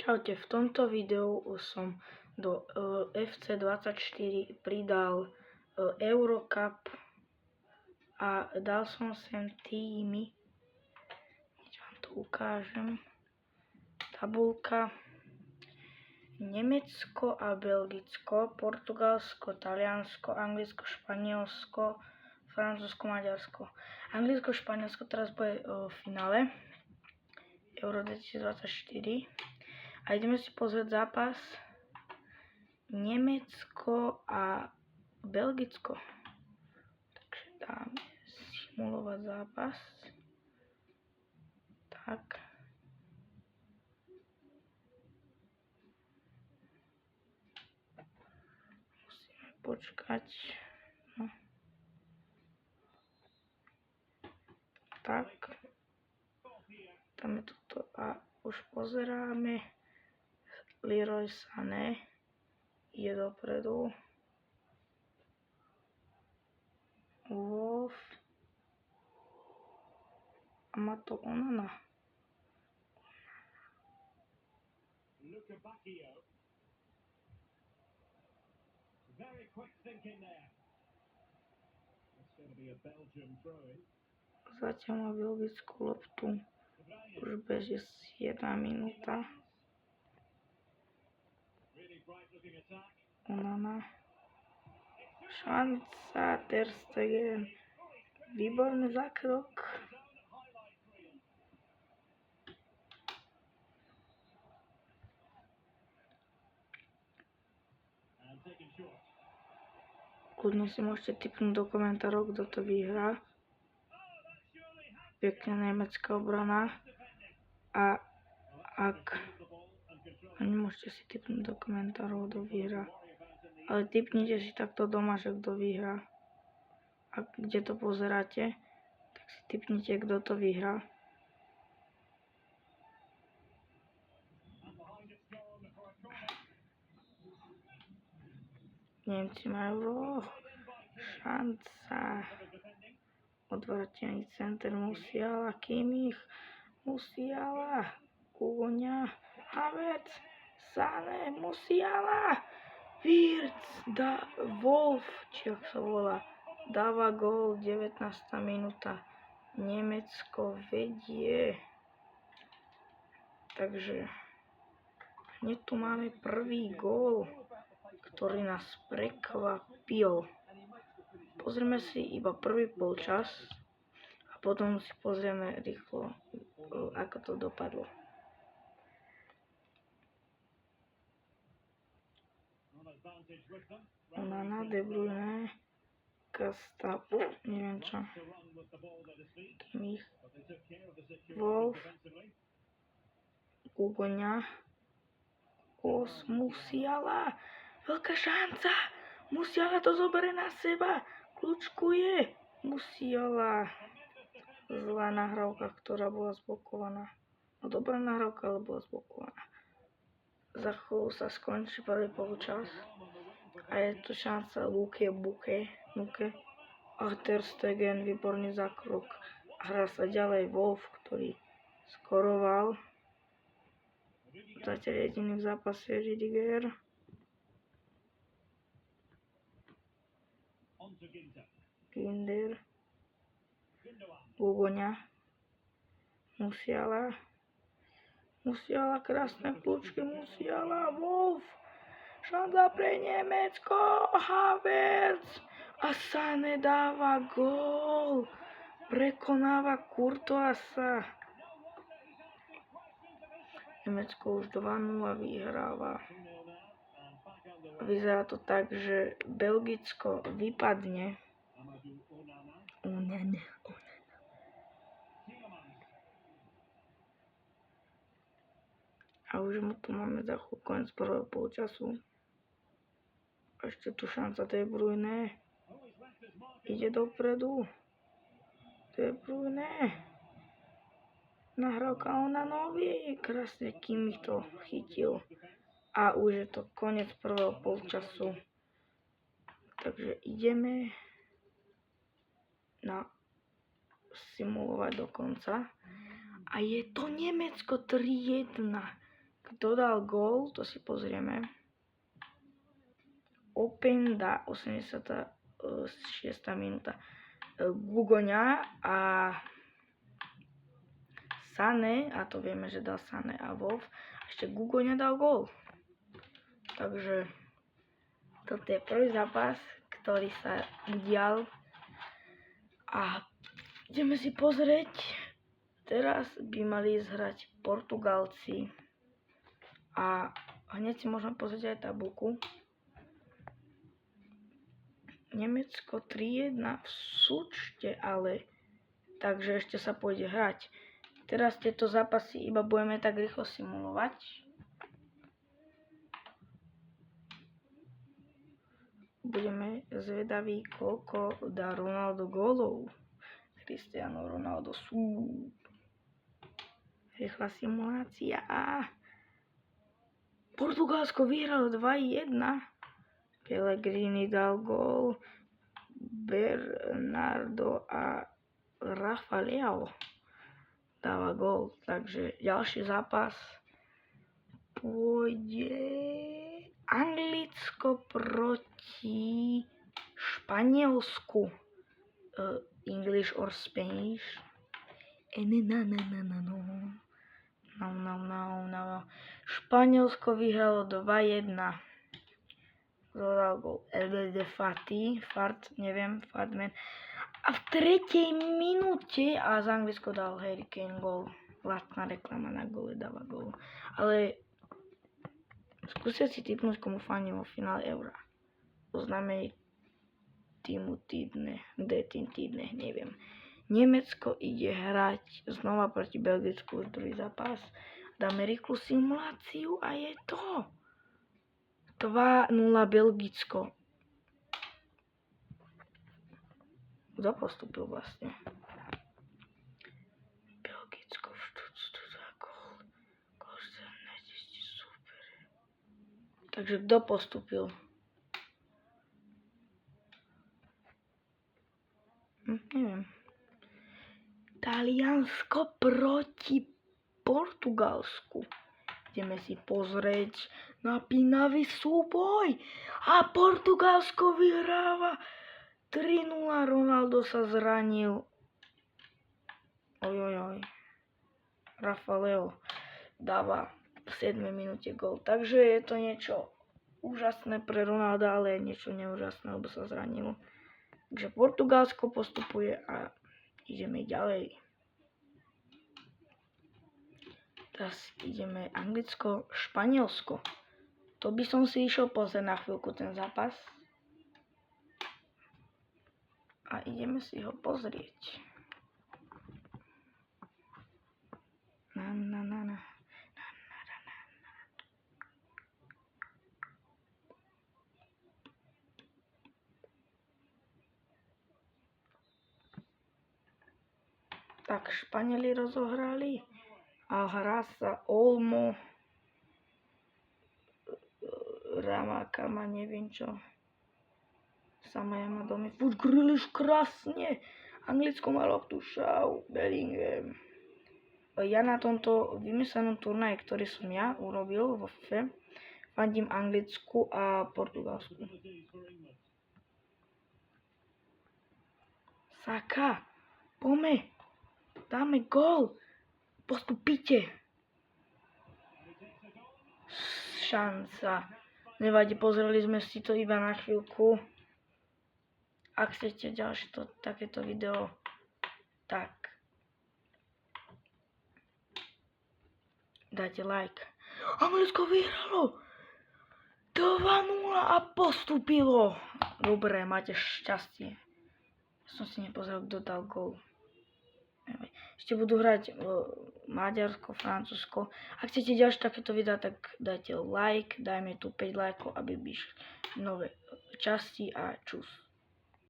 Čaute, v tomto videu som do FC24 pridal Eurocup a dal som sem týmy. Keď vám to ukážem. Tabulka. Nemecko a Belgicko, Portugalsko, Taliansko, Anglicko, Španielsko, Francúzsko, Maďarsko. Anglicko, Španielsko teraz bude v finále Euro 2024. A ideme si pozrieť zápas Nemecko a Belgicko. Takže dáme simulovať zápas. Tak. Musíme počkať. No. Tak. Dáme toto a už pozeráme. Leroy Sané je dopredu. Wolf. A má to Onana. Zatiaľ má belgickú loptu. Už beží 1 minúta. Onana. Šanca, Ter Stegen. Výborný zákrok. Kľudne si môžete tipnúť do komentárov, kto to vyhrá. Pekná nemecká obrana. A ak nemôžete si tipnúť do komentárov, kto vyhrá. Ale tipnite si takto doma, že kto vyhrá. A kde to pozeráte, tak si tipnite, kto to vyhrá. Nemci majú šanca. Odvrátený center Musiala, Kimmich, Musiala, Kugoňa, Havertz, Sané, Musiala, Wirtz, Wolf, či ak sa volá, dáva gól, 19. minúta. Nemecko vedie. Takže hneď tu máme prvý gól, ktorý nás prekvapil. Pozrieme si iba prvý polčas a potom si pozrieme rýchlo, ako to dopadlo. Onana, De Bruyne, Kasta, neviem čo. Kimmich, Wolf, Kugoňa, Musiala, veľká šanca, Musiala to zoberie na seba, kľúčkuje, Musiala, zlá nahrávka, ktorá bola zblokovaná. No dobrá nahrávka, ale bola zblokovaná. Za chvíľu sa skončí prvý polčas a je tu šanca Luke Buke a Ter Stegen, výborný zákrok. Hrá sa ďalej Wolf, ktorý skoroval. Zatiaľ jediný v zápase je Rüdiger. Kinder, Kugoňa, Musiala, krásne kľúčky, Musiala, Wolf, šanca pre Nemecko, Havertz a Sané dáva gól, prekonáva Courtoisa. Nemecko už 2-0 vyhráva. Vyzerá to tak, že Belgicko vypadne. Onana. A už mu tu máme za chvíľu koniec prvého polčasu. Ešte tu šanca De Bruyne. Ide dopredu. De Bruyne. Nahrávka Onanovi. Krásne Kimmich to chytil. A už je to koniec prvého polčasu. Takže ideme na simulovať do konca. A je to Nemecko 3-1. Kto dal gól, to si pozrieme. Openda, 86. minúta. Gugoňa a Sané, a to vieme, že dal Sané a Wolf. Ešte Gugoňa dal gól. Takže toto je prvý zápas, ktorý sa udial. A ideme si pozrieť. Teraz by mali zhrať Portugalci. A hneď si môžeme pozrieť aj tabulku. Nemecko 3-1 v súčte, ale takže ešte sa pôjde hrať. Teraz tieto zápasy iba budeme tak rýchlo simulovať. Budeme zvedaví, koľko dá Ronaldo gólov. Cristiano Ronaldo sú. Rýchla simulácia. Portugalsko vyhralo 2-1. Pellegrini dal gól. Bernardo a Rafa Leao dáva gól. Takže ďalší zápas pôjde Anglicko proti Španielsku. English or Spanish. No. Španielsko vyhralo 2-1. Dodal gól Fardman. A v 3. minúte a z Anglicko dal Harry Kane gól. Vlastná reklama na góle dáva gól. Ale skúste si tipnúť, komu fandím vo finále Eura. Oznámej týmu týdne, neviem. Nemecko ide hrať znova proti Belgicku už druhý zápas. Dáme rýchlu simuláciu a je to 2-0 Belgicko. Kto postúpil vlastne? Belgicko v Štúctu za gól. Super. Takže kto postúpil? Neviem. Taliansko proti Portugalsku. Ideme si pozrieť napínavý súboj. A Portugalsko vyhráva 3-0. Ronaldo sa zranil. Ojojoj. Rafa Leao dáva v 7. minúte gól. Takže je to niečo úžasné pre Ronalda, ale niečo neúžasné, lebo sa zranil. Takže Portugalsko postupuje a ideme ďalej. Teraz ideme Anglicko, Španielsko. To by som si išiel pozrieť na chvíľku ten zápas. A ideme si ho pozrieť. Tak Španieli rozohrali a hrá sa Olmo, Ramakama, neviem čo. Samayama domy. Furt Grealish krásne. Anglicko má loptu, Shaw, Bellingham. Ja na tomto vymyslenom turnaji, ktorý som ja urobil vo FIFA, fandím Anglicku a Portugalsku. Saka, poďme. Dáme gól. Postupíte. Šanca. Nevadí, pozreli sme si to iba na chvíľku. Ak chcete ďalšie takéto video, tak dajte like. Anglicko vyhralo 2-0 a postúpilo. Dobre, máte šťastie. Ja som si nepozrel, kto dal gól. Ešte budú hrať Maďarsko, Francúzsko. Ak chcete ďalšie takéto videá, tak dajte like, dajme tu 5 lajkov, aby vyšli nové časti a čus.